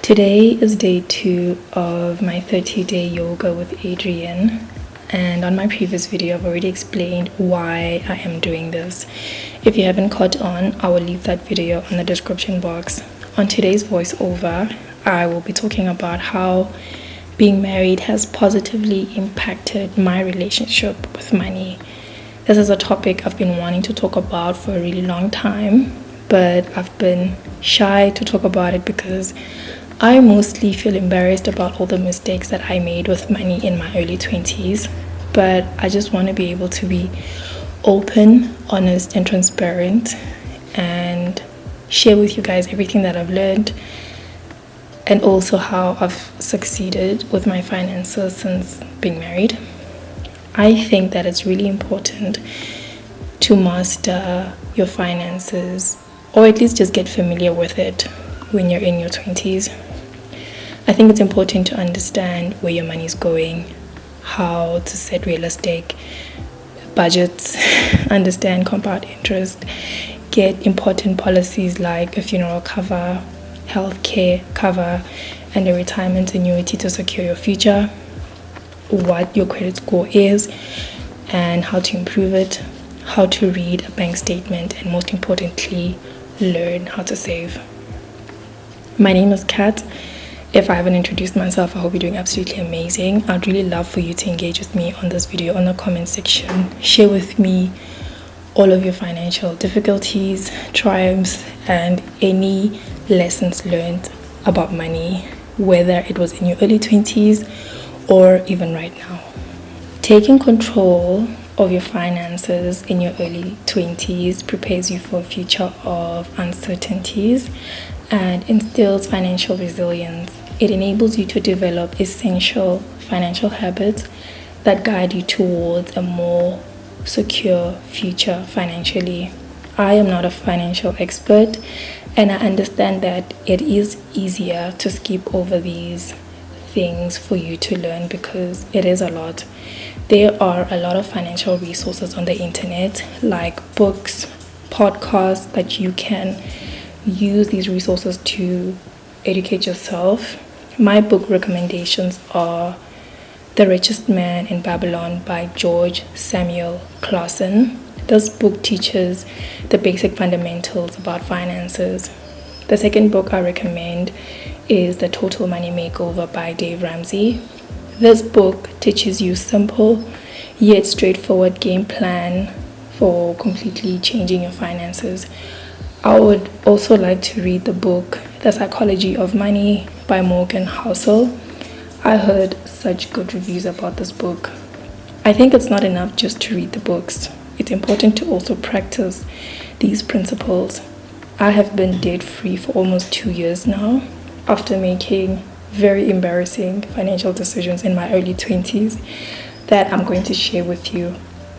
Today is day 2 of my 30-day yoga with Adrienne, and on my previous video I've already explained why I am doing this. If you haven't caught on, I will leave that video in the description box. On today's voiceover, I will be talking about how being married has positively impacted my relationship with money. This is a topic I've been wanting to talk about for a really long time, but I've been shy to talk about it because I mostly feel embarrassed about all the mistakes that I made with money in my early 20s, but I just want to be able to be open, honest, and transparent and share with you guys everything that I've learned and also how I've succeeded with my finances since being married. I think that it's really important to master your finances, or at least just get familiar with it when you're in your 20s. I think it's important to understand where your money is going, how to set realistic budgets, understand compound interest, get important policies like a funeral cover, healthcare cover, and a retirement annuity to secure your future, what your credit score is and how to improve it, how to read a bank statement, and most importantly, learn how to save. My name is Kat. If I haven't introduced myself, I hope you're doing absolutely amazing. I'd really love for you to engage with me on this video on the comment section. Share with me all of your financial difficulties, triumphs, and any lessons learned about money, whether it was in your early 20s or even right now. Taking control of your finances in your early 20s prepares you for a future of uncertainties and instills financial resilience. It enables you to develop essential financial habits that guide you towards a more secure future financially. I am not a financial expert, and I understand that it is easier to skip over these things for you to learn because it is a lot. There are a lot of financial resources on the internet, like books, podcasts, that you can use these resources to educate yourself. My book recommendations are The Richest Man in Babylon by George Samuel Clason. This book teaches the basic fundamentals about finances. The second book I recommend is The Total Money Makeover by Dave Ramsey. This book teaches you simple yet straightforward game plan for completely changing your finances. I would also like to read the book The Psychology of Money by Housel. I heard such good reviews about this book. I think it's not enough just to read the books. It's important to also practice these principles. I have been debt-free for almost 2 years now after making very embarrassing financial decisions in my early 20s that I'm going to share with you.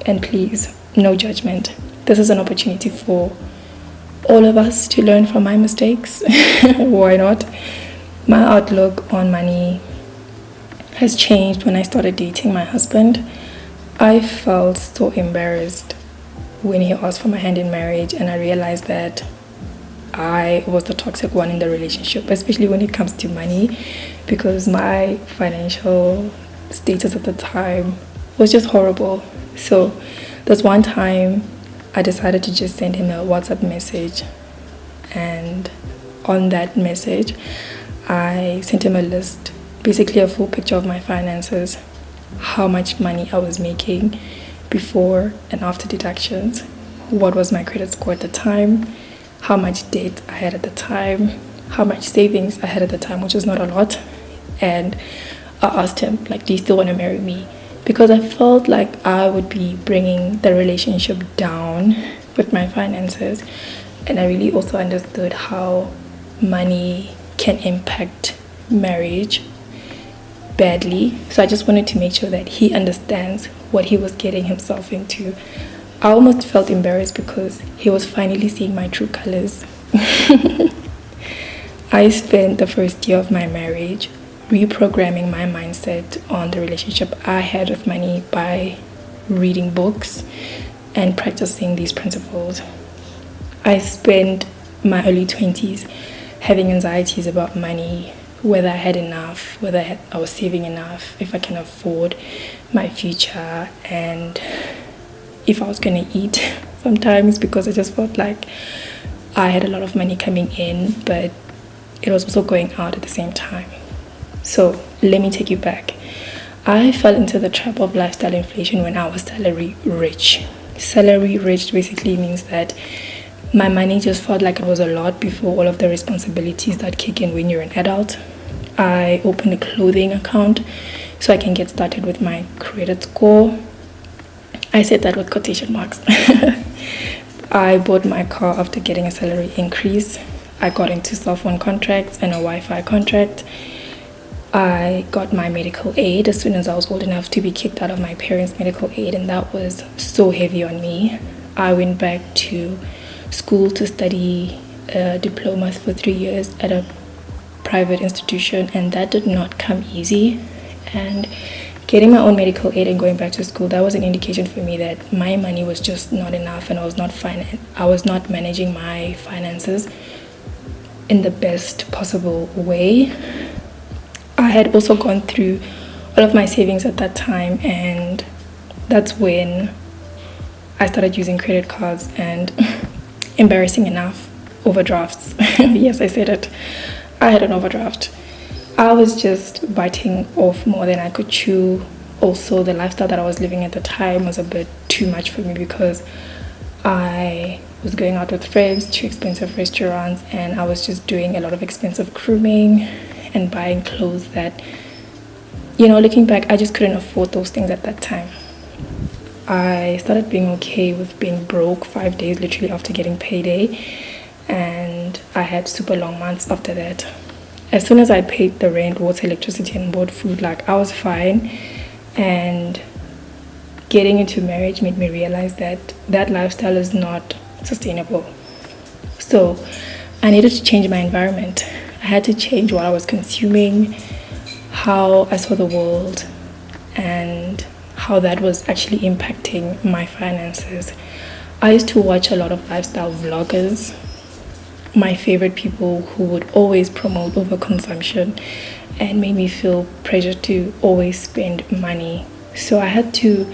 And please, no judgment. This is an opportunity for all of us to learn from my mistakes. Why not? My outlook on money has changed when I started dating my husband. I felt so embarrassed when he asked for my hand in marriage, and I realized that I was the toxic one in the relationship, especially when it comes to money, because my financial status at the time was just horrible. So there's one time I decided to just send him a WhatsApp message, and on that message I sent him a list, basically a full picture of my finances, how much money I was making before and after deductions, what was my credit score at the time, how much debt I had at the time, how much savings I had at the time, which is not a lot. And I asked him, like, do you still want to marry me? Because I felt like I would be bringing the relationship down with my finances. And I really also understood how money can impact marriage badly. So I just wanted to make sure that he understands what he was getting himself into. I almost felt embarrassed because he was finally seeing my true colors. I spent the first year of my marriage reprogramming my mindset on the relationship I had with money by reading books and practicing these principles. I spent my early 20s having anxieties about money, whether I had enough, whether I was saving enough, if I can afford my future, and if I was going to eat sometimes, because I just felt like I had a lot of money coming in, but it was also going out at the same time. So let me take you back. I fell into the trap of lifestyle inflation when I was salary rich. Salary rich basically means that my money just felt like it was a lot before all of the responsibilities that kick in when you're an adult. I opened a clothing account so I can get started with my credit score. I said that with quotation marks. I bought my car after getting a salary increase. I got into cell phone contracts and a Wi-Fi contract. I got my medical aid as soon as I was old enough to be kicked out of my parents' medical aid, and that was so heavy on me. I went back to school to study diplomas for 3 years at a private institution, and that did not come easy. And getting my own medical aid and going back to school, that was an indication for me that my money was just not enough, and I was not managing my finances in the best possible way. I had also gone through all of my savings at that time, and that's when I started using credit cards and embarrassing enough, overdrafts. Yes, I said it. I had an overdraft. I was just biting off more than I could chew. Also, the lifestyle that I was living at the time was a bit too much for me, because I was going out with friends to expensive restaurants, and I was just doing a lot of expensive grooming and buying clothes that, looking back, I just couldn't afford those things at that time. I started being okay with being broke 5 days literally after getting payday, and I had super long months after that. As soon as I paid the rent, water, electricity, and bought food, I was fine. And getting into marriage made me realize that that lifestyle is not sustainable. So I needed to change my environment. I had to change what I was consuming, how I saw the world, and how that was actually impacting my finances. I used to watch a lot of lifestyle vloggers, my favorite people who would always promote overconsumption and made me feel pressure to always spend money. So I had to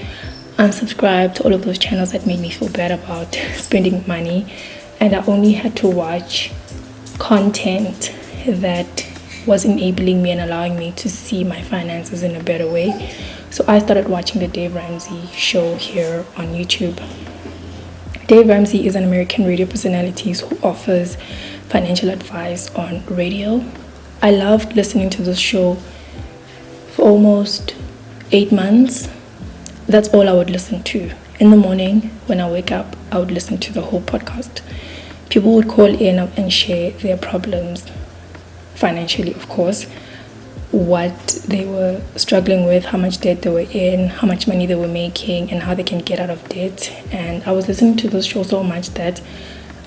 unsubscribe to all of those channels that made me feel bad about spending money, and I only had to watch content that was enabling me and allowing me to see my finances in a better way. So I started watching the Dave Ramsey show here on YouTube. Dave Ramsey is an American radio personality who offers financial advice on radio. I loved listening to this show for almost 8 months. That's all I would listen to. In the morning, when I wake up, I would listen to the whole podcast. People would call in and share their problems, financially, of course, what they were struggling with, how much debt they were in, how much money they were making, and how they can get out of debt. And I was listening to this show so much that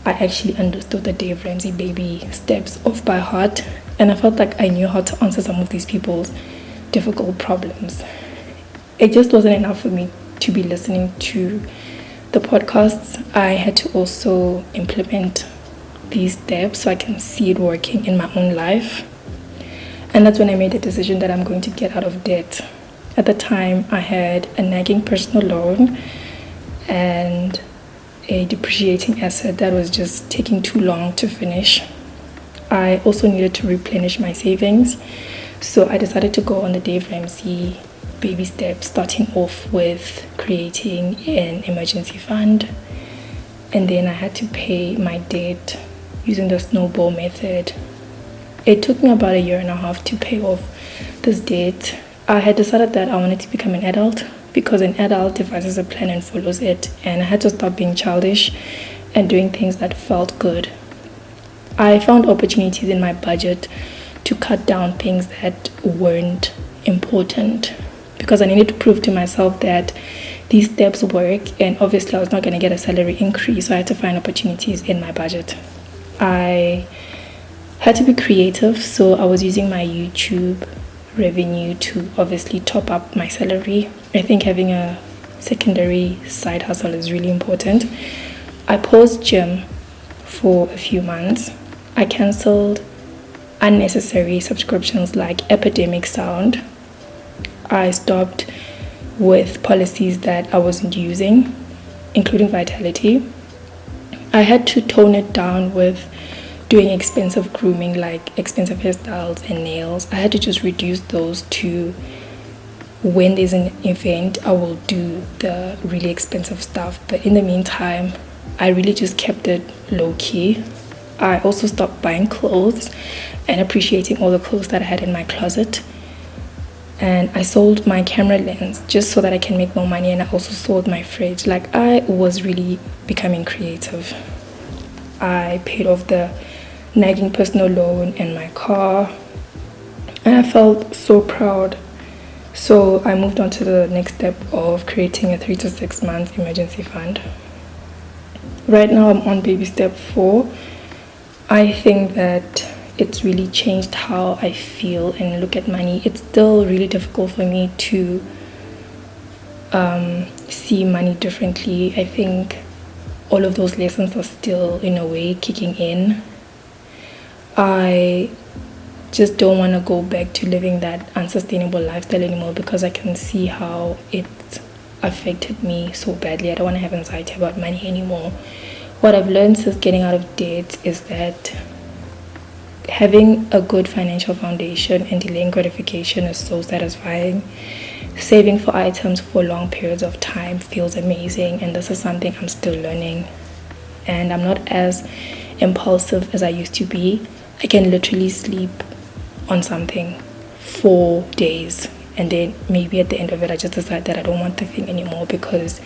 I actually understood the Dave Ramsey baby steps off by heart, and I felt like I knew how to answer some of these people's difficult problems. It just wasn't enough for me to be listening to the podcasts. I had to also implement these steps so I can see it working in my own life. And that's when I made the decision that I'm going to get out of debt. At the time, I had a nagging personal loan and a depreciating asset that was just taking too long to finish. I also needed to replenish my savings. So I decided to go on the Dave Ramsey baby steps, starting off with creating an emergency fund. And then I had to pay my debt using the snowball method. It took me about 1.5 years to pay off this debt. I had decided that I wanted to become an adult, because an adult devises a plan and follows it, and I had to stop being childish and doing things that felt good. I found opportunities in my budget to cut down things that weren't important, because I needed to prove to myself that these steps work, and obviously I was not going to get a salary increase, so I had to find opportunities in my budget. I had to be creative, so I was using my YouTube revenue to obviously top up my salary. I think having a secondary side hustle is really important. I paused gym for a few months. I cancelled unnecessary subscriptions like Epidemic Sound. I stopped with policies that I wasn't using, including Vitality. I had to tone it down with doing expensive grooming, like expensive hairstyles and nails. I had to just reduce those to when there's an event, I will do the really expensive stuff. But in the meantime, I really just kept it low-key. I also stopped buying clothes and appreciating all the clothes that I had in my closet. And I sold my camera lens just so that I can make more money, and I also sold my fridge. Like, I was really becoming creative. I paid off the nagging personal loan and my car, and I felt so proud. So I moved on to the next step of creating a 3 to 6 month emergency fund. Right now I'm on baby step 4. I think that it's really changed how I feel and look at money. It's still really difficult for me to see money differently. I think all of those lessons are still in a way kicking in. I just don't want to go back to living that unsustainable lifestyle anymore, because I can see how it affected me so badly. I don't want to have anxiety about money anymore. What I've learned since getting out of debt is that having a good financial foundation and delaying gratification is so satisfying. Saving for items for long periods of time feels amazing, and this is something I'm still learning. And I'm not as impulsive as I used to be. I can literally sleep on something for days, and then maybe at the end of it I just decide that I don't want the thing anymore because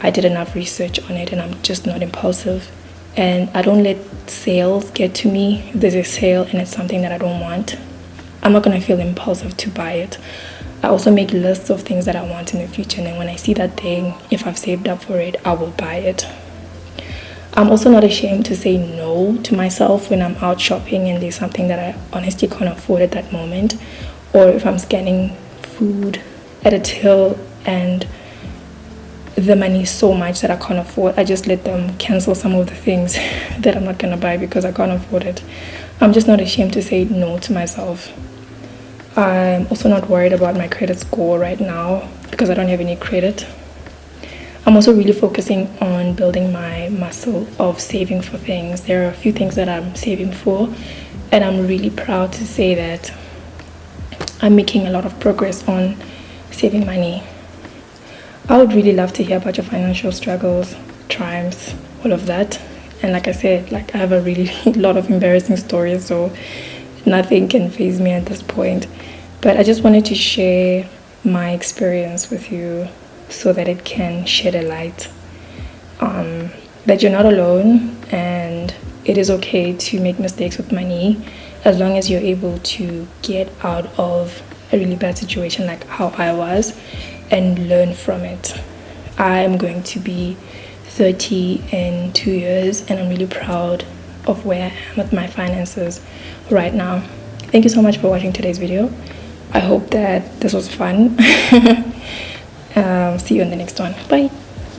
I did enough research on it, and I'm just not impulsive. And I don't let sales get to me. If there's a sale and it's something that I don't want, I'm not going to feel impulsive to buy it. I also make lists of things that I want in the future, and then when I see that thing, if I've saved up for it, I will buy it. I'm also not ashamed to say no to myself when I'm out shopping and there's something that I honestly can't afford at that moment, or if I'm scanning food at a till and the money is so much that I can't afford, I just let them cancel some of the things that I'm not going to buy because I can't afford it. I'm just not ashamed to say no to myself. I'm also not worried about my credit score right now because I don't have any credit. I'm also really focusing on building my muscle of saving for things. There are a few things that I'm saving for, and I'm really proud to say that I'm making a lot of progress on saving money. I would really love to hear about your financial struggles, triumphs, all of that. And like I said, I have a really lot of embarrassing stories, so nothing can faze me at this point. But I just wanted to share my experience with you so that it can shed a light that you're not alone, and it is okay to make mistakes with money as long as you're able to get out of a really bad situation like how I was and learn from it. I'm going to be 30 in 2 years, and I'm really proud of where I am with my finances right now. Thank you so much for watching today's video. I hope that this was fun. See you in the next one. Bye.